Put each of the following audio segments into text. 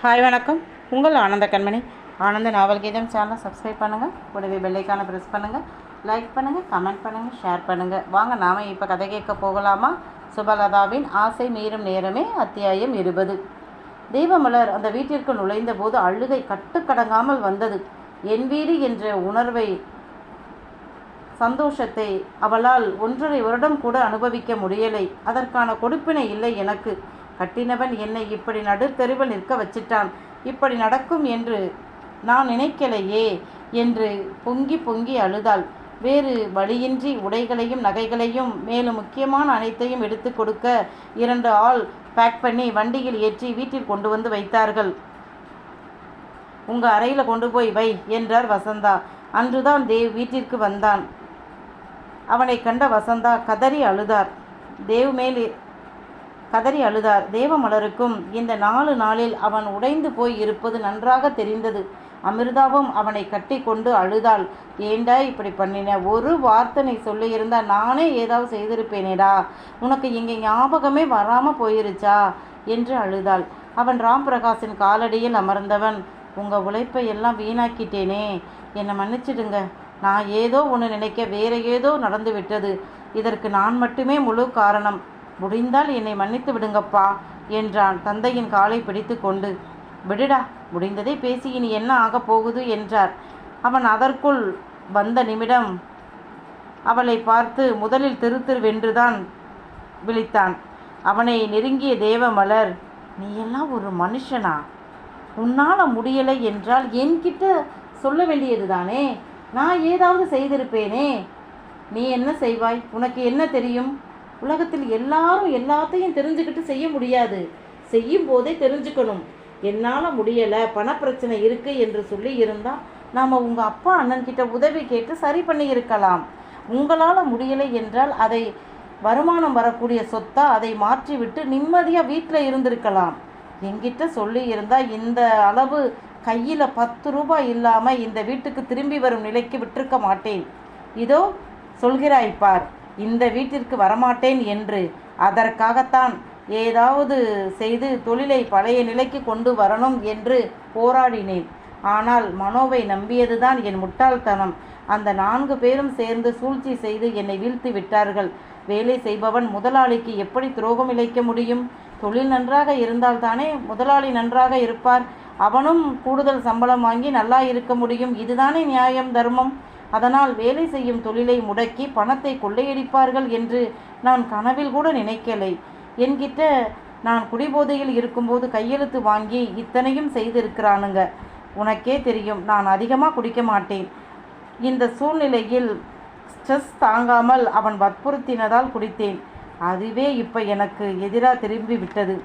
Hi வணக்கம். உங்கள் ஆனந்த கண்மணி. ஆனந்த நாவல் கீதம் சேனலை சப்ஸ்கிரைப் பண்ணுங்கள். கூடவே பெல்லைக்கான ப்ரெஸ் பண்ணுங்கள். லைக் பண்ணுங்கள், கமெண்ட் பண்ணுங்கள், ஷேர் பண்ணுங்கள். வாங்க நாம் இப்போ கதை கேட்க போகலாமா? சுபலதாவின் ஆசை மீறும் நேரமே. அத்தியாயம் 20. தெய்வமலர் அந்த வீட்டிற்கு நுழைந்த போது அழுகை கட்டுக்கடங்காமல் வந்தது. என் வீடு என்ற உணர்வை, சந்தோஷத்தை அவளால் 1.5 வருடம் கூட அனுபவிக்க முடியலை. அதற்கான கொடுப்பினை இல்லை எனக்கு. கட்டினவன் என்னை இப்படி நடுத்தெருவில் நிற்க வச்சிட்டான். இப்படி நடக்கும் என்று நான் நினைக்கலையே என்று பொங்கி பொங்கி அழுதாள். வேறு வழியின்றி உடைகளையும் நகைகளையும் மேலும் முக்கியமான அனைத்தையும் எடுத்து கொடுக்க 2 ஆள் பேக் பண்ணி வண்டியில் ஏற்றி வீட்டில் கொண்டு வந்து வைத்தார்கள். உங்கள் அறையில் கொண்டு போய் வை என்றார் வசந்தா. அன்றுதான் தேவ் வீட்டிற்கு வந்தான். அவனை கண்ட வசந்தா கதறி அழுதார். தேவமலருக்கும் இந்த 4 நாளில் அவன் உடைந்து போய் இருப்பது நன்றாக தெரிந்தது. அமிர்தாவும் அவனை கட்டி கொண்டு அழுதாள். ஏண்டா இப்படி பண்ணின? ஒரு வார்த்தனை சொல்லியிருந்தா நானே ஏதாவது செய்திருப்பேனேடா. உனக்கு இங்கே ஞாபகமே வராமல் போயிருச்சா என்று அழுதாள். அவன் ராம் பிரகாஷின் காலடியில் அமர்ந்தவன், உங்கள் உழைப்பை எல்லாம் வீணாக்கிட்டேனே, என்னை மன்னிச்சிடுங்க. நான் ஏதோ ஒன்று நினைக்க வேற ஏதோ நடந்து விட்டது. இதற்கு நான் மட்டுமே முழு காரணம். முடிந்தால் என்னை மன்னித்து விடுங்கப்பா என்றான் தந்தையின் காலை பிடித்து கொண்டு. விடுடா, முடிந்ததை பேசி இனி என்ன ஆகப் போகுது என்றார். அவன் அதற்குள் வந்த நிமிடம் அவளை பார்த்து முதலில் திருவென்றுதான் விழித்தான். அவனை நெருங்கிய தேவமலர், நீ எல்லாம் ஒரு மனுஷனா? உன்னால் முடியலை என்றால் என்கிட்ட சொல்ல வேண்டியது தானே. நான் ஏதாவது செய்திருப்பேனே. நீ என்ன செய்வாய்? உனக்கு என்ன தெரியும்? உலகத்தில் எல்லாரும் எல்லாத்தையும் தெரிஞ்சுக்கிட்டு செய்ய முடியாது. செய்யும் போதே தெரிஞ்சுக்கணும். என்னால் முடியலை, பணப்பிரச்சனை இருக்குது என்று சொல்லி இருந்தால் நாம் உங்கள் அப்பா அண்ணன்கிட்ட உதவி கேட்டு சரி பண்ணி இருக்கலாம். உங்களால் முடியலை என்றால் அதை வருமானம் வரக்கூடிய சொத்தா அதை மாற்றிவிட்டு நிம்மதியாக வீட்டில் இருந்திருக்கலாம். என்கிட்ட சொல்லி இருந்தால் இந்த அளவு கையில் 10 ரூபாய் இல்லாமல் இந்த வீட்டுக்கு திரும்பி வரும் நிலைக்கு விட்டிருக்க மாட்டேன். இதோ சொல்கிறாய்ப்பார், இந்த வீட்டிற்கு வரமாட்டேன் என்று. அதற்காகத்தான் ஏதாவது செய்து தொழிலை பழைய நிலைக்கு கொண்டு வரணும் என்று போராடினேன். ஆனால் மனோவை நம்பியதுதான் என் முட்டாள்தனம். அந்த 4 பேரும் சேர்ந்து சூழ்ச்சி செய்து என்னை வீழ்த்தி விட்டார்கள். வேலை செய்பவன் முதலாளிக்கு எப்படி துரோகம் இழைக்க முடியும்? தொழில் நன்றாக இருந்தால்தானே முதலாளி நன்றாக இருப்பார். அவனும் கூடுதல் சம்பளம் வாங்கி நல்லா இருக்க முடியும். இதுதானே நியாயம், தர்மம். அதனால் வேலை செய்யும் தொழிலை முடக்கி பணத்தை கொள்ளையடிப்பார்கள் என்று நான் கனவில் கூட நினைக்கலை. என்கிட்ட நான் குடிபோதையில் இருக்கும்போது கையெழுத்து வாங்கி இத்தனையும் செய்திருக்கிறானுங்க. உனக்கே தெரியும், நான் அதிகமாக குடிக்க மாட்டேன். இந்த சூழ்நிலையில் ஸ்ட்ரெஸ் தாங்காமல் அவன் வற்புறுத்தினதால் குடித்தேன். அதுவே இப்போ எனக்கு எதிராக திரும்பி விட்டது.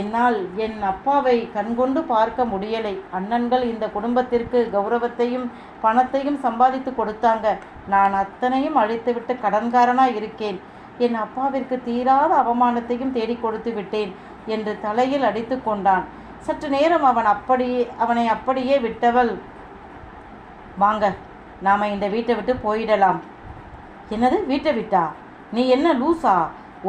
என்னால் என் அப்பாவை கண்கொண்டு பார்க்க முடியலை. அண்ணன்கள் இந்த குடும்பத்திற்கு கௌரவத்தையும் பணத்தையும் சம்பாதித்து கொடுத்தாங்க. நான் அத்தனையும் அழித்துவிட்டு கடன்காரனாக இருக்கேன். என் அப்பாவிற்கு தீராத அவமானத்தையும் தேடி கொடுத்து விட்டேன் என்று தலையில் அடித்து கொண்டான். சற்று நேரம் அவனை அப்படியே விட்டவள், வாங்க நாம் இந்த வீட்டை விட்டு போயிடலாம். என்னது, வீட்டை விட்டா? நீ என்ன லூசா?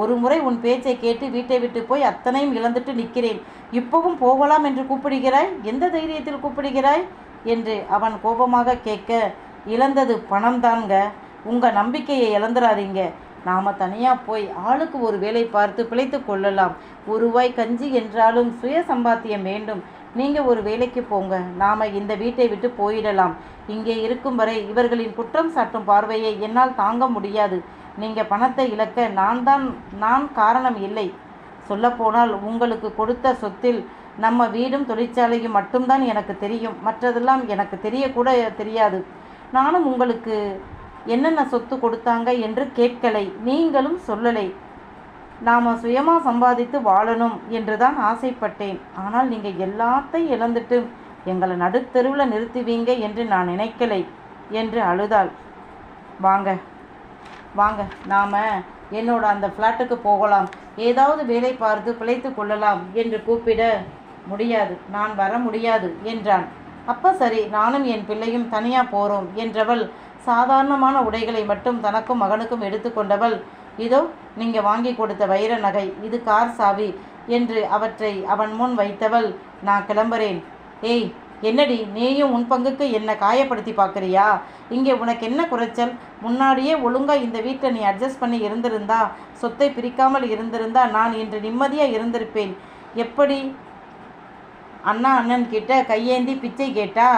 ஒரு முறை உன் பேச்சை கேட்டு வீட்டை விட்டு போய் அத்தனையும் இழந்துட்டு நிற்கிறேன். இப்போவும் போகலாம் என்று கூப்பிடுகிறாய்? எந்த தைரியத்தில் கூப்பிடுகிறாய் என்று அவன் கோபமாக கேட்க, இழந்தது பணம்தாங்க. உங்கள் நம்பிக்கையை இழந்துடாதீங்க. நாம் தனியாக போய் ஆளுக்கு ஒரு வேலை பார்த்து பிழைத்து கொள்ளலாம். 1 ரூபாய் கஞ்சி என்றாலும் சுய சம்பாத்தியம் வேண்டும். நீங்கள் ஒரு வேலைக்கு போங்க. நாம் இந்த வீட்டை விட்டு போயிடலாம். இங்கே இருக்கும் வரை இவர்களின் குற்றம் சாட்டும் பார்வையை என்னால் தாங்க முடியாது. நீங்கள் பணத்தை இழக்க நான் காரணம் இல்லை. சொல்லப்போனால் உங்களுக்கு கொடுத்த சொத்தில் நம்ம வீடும் தொழிற்சாலையும் மட்டும்தான் எனக்கு தெரியும். மற்றதெல்லாம் எனக்கு தெரியக்கூட தெரியாது. நானும் உங்களுக்கு என்னென்ன சொத்து கொடுத்தாங்க என்று கேட்கலை, நீங்களும் சொல்லலை. நாம் சுயமாக சம்பாதித்து வாழணும் என்று தான் ஆசைப்பட்டேன். ஆனால் நீங்கள் எல்லாத்தையும் இழந்துட்டு எங்களை நடுத்தெருவில் நிறுத்துவீங்க என்று நான் நினைக்கலை என்று அழுதாள். வாங்க நாம் என்னோட அந்த ஃப்ளாட்டுக்கு போகலாம். ஏதாவது வேலை பார்த்து பிழைத்து கொள்ளலாம் என்று கூப்பிட, முடியாது, நான் வர முடியாது என்றான். அப்போ சரி, நானும் என் பிள்ளையும் தனியாக போகிறோம் என்றவள் சாதாரணமான உடைகளை மட்டும் தனக்கும் மகனுக்கும் எடுத்து கொண்டவள், இதோ நீங்கள் வாங்கி கொடுத்த வைர நகை, இது கார் சாவி என்று அவற்றை அவன் முன் வைத்தவள், நான் கிளம்புறேன். ஏய், என்னடி நீயும் உன் பங்குக்கு என்னை காயப்படுத்தி பார்க்குறியா? இங்கே உனக்கு என்ன குறைச்சல்? முன்னாடியே ஒழுங்காக இந்த வீட்டில் நீ அட்ஜஸ்ட் பண்ணி இருந்திருந்தா, சொத்தை பிரிக்காமல் இருந்திருந்தா நான் இன்று நிம்மதியாக இருந்திருப்பேன். எப்படி அண்ணன் கிட்ட கையேந்தி பிச்சை கேட்டா?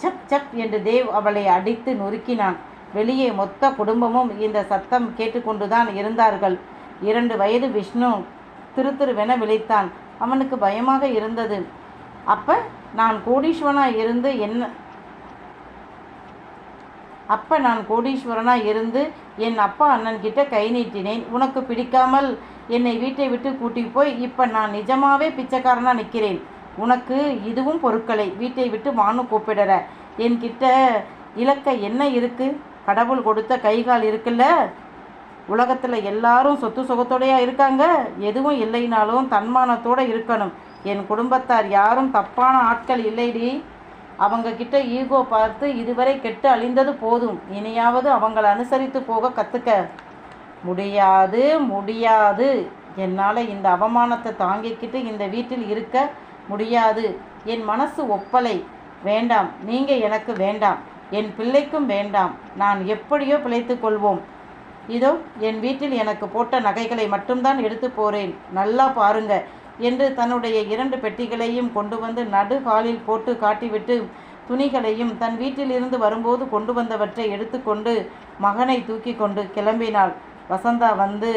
சப் சப் என்று தேவ் அவளை அடித்து நொறுக்கினான். வெளியே மொத்த குடும்பமும் இந்த சத்தம் கேட்டுக்கொண்டுதான் இருந்தார்கள். 2 வயது விஷ்ணு திருத்திருவென விழித்தான். அவனுக்கு பயமாக இருந்தது. அப்ப நான் கோடீஸ்வரனாக இருந்து என் அப்பா அண்ணன் கிட்ட கை நீட்டினேன். உனக்கு பிடிக்காமல் என்னை வீட்டை விட்டு கூட்டி போய் இப்போ நான் நிஜமாவே பிச்சைக்காரனாக நிற்கிறேன். உனக்கு இதுவும் பொருட்களை வீட்டை விட்டு வானு கூப்பிடுற. என்கிட்ட இலக்க என்ன இருக்கு? கடவுள் கொடுத்த கைகால் இருக்குல்ல. உலகத்தில் எல்லாரும் சொத்து சுகத்தோடையா இருக்காங்க. எதுவும் இல்லைனாலும் தன்மானத்தோடு இருக்கணும். என் குடும்பத்தார் யாரும் தப்பான ஆட்கள் இல்லைடி. அவங்க கிட்ட ஈகோ பார்த்து இதுவரை கெட்டு அழிந்தது போதும். இனியாவது அவங்கள அனுசரித்து போக கற்றுக்க. முடியாது. என்னால் இந்த அவமானத்தை தாங்கிக்கிட்டு இந்த வீட்டில் இருக்க முடியாது. என் மனசு ஒப்பலை. வேண்டாம், நீங்கள் எனக்கு வேண்டாம், என் பிள்ளைக்கும் வேண்டாம். நான் எப்படியோ பிழைத்து கொள்வோம். இதோ என் வீட்டில் எனக்கு போட்ட நகைகளை மட்டும்தான் எடுத்து போகிறேன், நல்லா பாருங்க என்று தன்னுடைய 2 பெட்டிகளையும் கொண்டு வந்து நடு ஹாலில் போட்டு காட்டிவிட்டு துணிகளையும் தன் வீட்டிலிருந்து வரும்போது கொண்டு வந்தவற்றை எடுத்துக்கொண்டு மகனை தூக்கி கொண்டு கிளம்பினாள். வசந்தா வந்து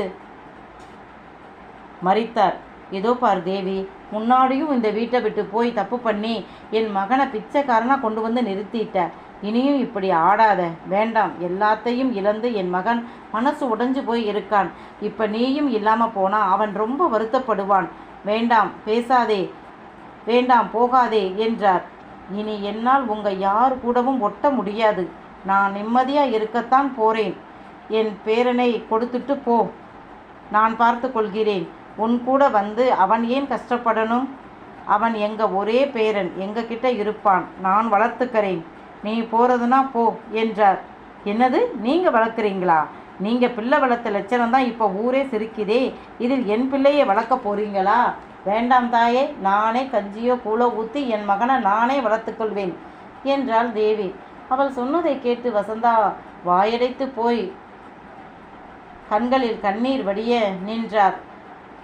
மறித்தார். இதோ பார் தேவி, முன்னாடியும் இந்த வீட்டை விட்டு போய் தப்பு பண்ணி என் மகனை பிச்சைக்காரனாக கொண்டு வந்து நிறுத்திட்ட. இனியும் இப்படி ஆடாத. வேண்டாம், எல்லாத்தையும் இழந்து என் மகன் மனசு உடைஞ்சு போய் இருக்கான். இப்போ நீயும் இல்லாமல் போனால் அவன் ரொம்ப வருத்தப்படுவான். வேண்டாம், பேசாதே, வேண்டாம், போகாதே என்றார். இனி என்னால் உங்கள் யார் கூடவும் ஒட்ட முடியாது. நான் நிம்மதியாக இருக்கத்தான் போகிறேன். என் பேரனை கொடுத்துட்டு போ, நான் பார்த்து கொள்கிறேன். உன் கூட வந்து அவன் ஏன் கஷ்டப்படணும்? அவன் எங்கள் ஒரே பேரன், எங்ககிட்ட இருப்பான். நான் வளர்த்துக்கிறேன். நீ போகிறதுனா போ என்றார். என்னது, நீங்கள் வளர்க்குறீங்களா? நீங்கள் பிள்ளை வளர்த்த லட்சணம் தான் இப்போ ஊரே சிரிக்குதே. இதில் என் பிள்ளையை வளர்க்க போகிறீங்களா? வேண்டாம் தாயே, நானே கஞ்சியோ கூழோ ஊற்றி என் மகனை நானே வளர்த்துக்கொள்வேன் என்றாள் தேவி. அவள் சொன்னதை கேட்டு வசந்தா வாயடைத்து போய் கண்களில் கண்ணீர் வடிய நின்றார்.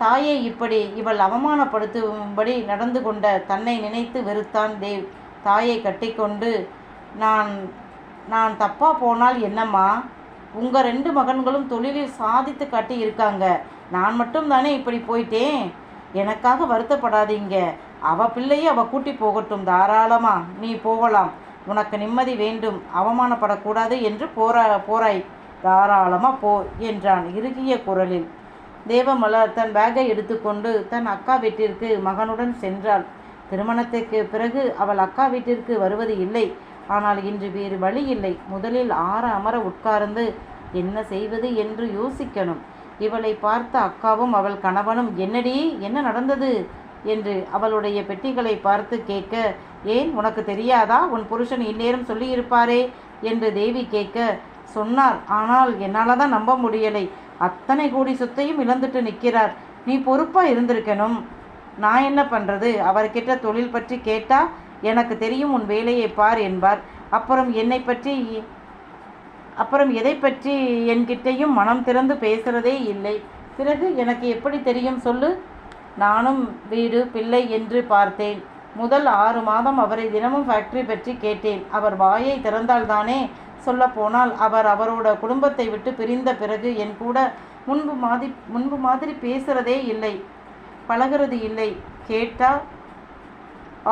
தாயை இப்படி இவள் அவமானப்படுத்தும்படி நடந்து கொண்ட தன்னை நினைத்து வெறுத்தான் தேவ். தாயை கட்டிக்கொண்டு, நான் தப்பாக போனால் என்னம்மா? உங்கள் 2 மகன்களும் தொழிலில் சாதித்து காட்டி இருக்காங்க. நான் மட்டும் தானே இப்படி போயிட்டேன். எனக்காக வருத்தப்படாதீங்க. அவள் பிள்ளையை அவள் கூட்டி போகட்டும், தாராளமா நீ போகலாம். உனக்கு நிம்மதி வேண்டும், அவமானப்படக்கூடாது என்று போராய். தாராளமாக போ என்றான் இறுகிய குரலில். தேவமலர் தன் பேக்கை எடுத்துக்கொண்டு தன் அக்கா வீட்டிற்கு மகனுடன் சென்றாள். திருமணத்திற்கு பிறகு அவள் அக்கா வீட்டிற்கு வருவது இல்லை. ஆனால் இன்று வேறு வழி இல்லை. முதலில் ஆற அமர உட்கார்ந்து என்ன செய்வது என்று யோசிக்கணும். இவளை பார்த்த அக்காவும் அவள் கணவனும், என்னடி, என்ன நடந்தது என்று அவளுடைய பெட்டிகளை பார்த்து கேட்க, ஏன் உனக்கு தெரியாதா? உன் புருஷன் இந்நேரம் சொல்லியிருப்பாரே என்று தேவி கேட்க, சொன்னார். ஆனால் என்னால் தான் நம்ப முடியலை. அத்தனை கோடி சொத்தையும் இழந்துட்டு நிற்கிறார். நீ பொறுப்பாக இருந்திருக்கணும். நான் என்ன பண்ணுறது? அவர்கிட்ட தொழில் பற்றி கேட்டால் எனக்கு தெரியும், உன் வேலையை பார் என்பார். அப்புறம் எதை பற்றி என்கிட்டையும் மனம் திறந்து பேசுகிறதே இல்லை. பிறகு எனக்கு எப்படி தெரியும் சொல்லு? நானும் வீடு பிள்ளை என்று பார்த்தேன். முதல் 6 மாதம் அவரை தினமும் ஃபேக்டரி பற்றி கேட்டேன். அவர் வாயை திறந்தால்தானே. சொல்லப்போனால் அவரோட குடும்பத்தை விட்டு பிரிந்த பிறகு என் கூட முன்பு மாதிரி பேசுகிறதே இல்லை, பழகிறது இல்லை. கேட்டால்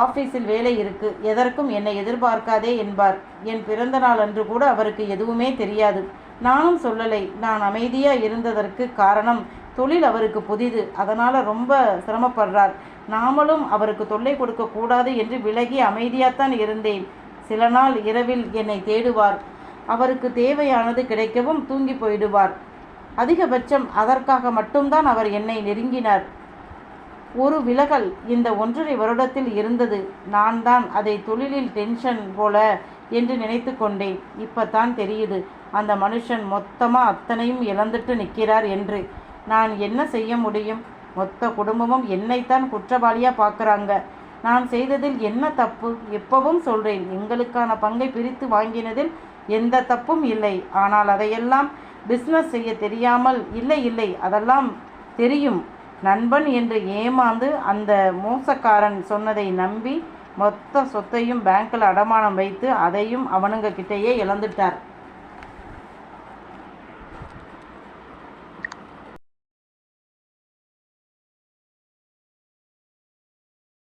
ஆஃபீஸில் வேலை இருக்குது, எதற்கும் என்னை எதிர்பார்க்காதே என்பார். என் பிறந்த நாள் அன்று கூட அவருக்கு எதுவுமே தெரியாது. நானும் சொல்லலை. நான் அமைதியாக இருந்ததற்கு காரணம் தொழில் அவருக்கு புதிது, அதனால் ரொம்ப சிரமப்படுறார். நாமளும் அவருக்கு தொல்லை கொடுக்கக்கூடாது என்று விலகி அமைதியாகத்தான் இருந்தேன். சில நாள் இரவில் என்னை தேடுவார். அவருக்கு தேவையானது கிடைக்கவும் தூங்கி போயிடுவார். அதிகபட்சம் அதற்காக மட்டும்தான் அவர் என்னை நெருங்கினார். ஒரு விலகல் இந்த 1.5 வருடத்தில் இருந்தது. நான் தான் அதை தொழிலில் டென்ஷன் போல என்று நினைத்து கொண்டேன். இப்போத்தான் தெரியுது, அந்த மனுஷன் மொத்தமாக அத்தனையும் இழந்துட்டு நிற்கிறார் என்று. நான் என்ன செய்ய முடியும்? மொத்த குடும்பமும் என்னைத்தான் குற்றவாளியாக பார்க்குறாங்க. நான் செய்ததில் என்ன தப்பு? எப்பவும் சொல்கிறேன், எங்களுக்கான பங்கை பிரித்து வாங்கினதில் எந்த தப்பும் இல்லை. ஆனால் அதையெல்லாம் பிஸ்னஸ் செய்ய தெரியாமல், இல்லை இல்லை அதெல்லாம் தெரியும், நண்பன் என்று ஏமாந்து அந்த மோசக்காரன் சொன்னதை நம்பி மொத்த சொத்தையும் பேங்க்கில் அடமானம் வைத்து அதையும் அவனுங்க கிட்டேயே இழந்துட்டார்.